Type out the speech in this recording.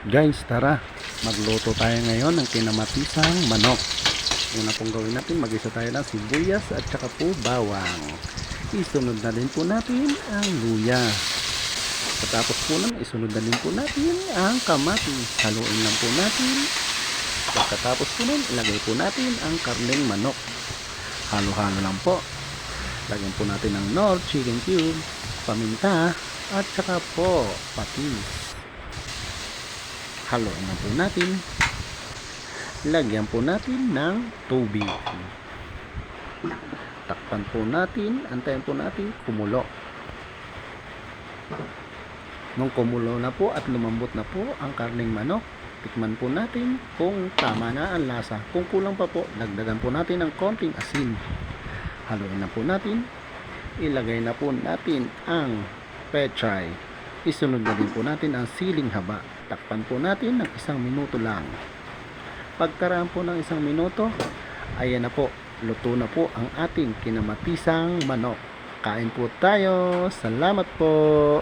Guys, tara. Magluto tayo ngayon ng kinamatisang manok. Una pong gawin natin, mag-isa tayo ng sibuyas at saka po bawang. Isunod na din po natin ang luya. Pagkatapos po nun, isunod na din po natin ang kamatis. Haluin lang po natin. Pagkatapos po nun, ilagay po natin ang karneng manok. Halo-halo lang po. Lagyan po natin ng Knorr chicken cube, paminta, at saka po patis. Haluin na po natin. Lagyan po natin ng tubig. Takpan po natin. Antayin po natin kumulo. Nung kumulo na po at lumambot na po ang karneng manok, tikman po natin kung tama na ang lasa. Kung kulang pa po, dagdagan po natin ng konting asin. Haluin na po natin. Ilagay na po natin ang pechay. Isunod na din po natin ang siling haba. Takpan po natin ng 1 minuto lang. Pagkaraan po ng 1 minuto, ayan na po, luto na po ang ating kinamatisang manok. Kain po tayo. Salamat po.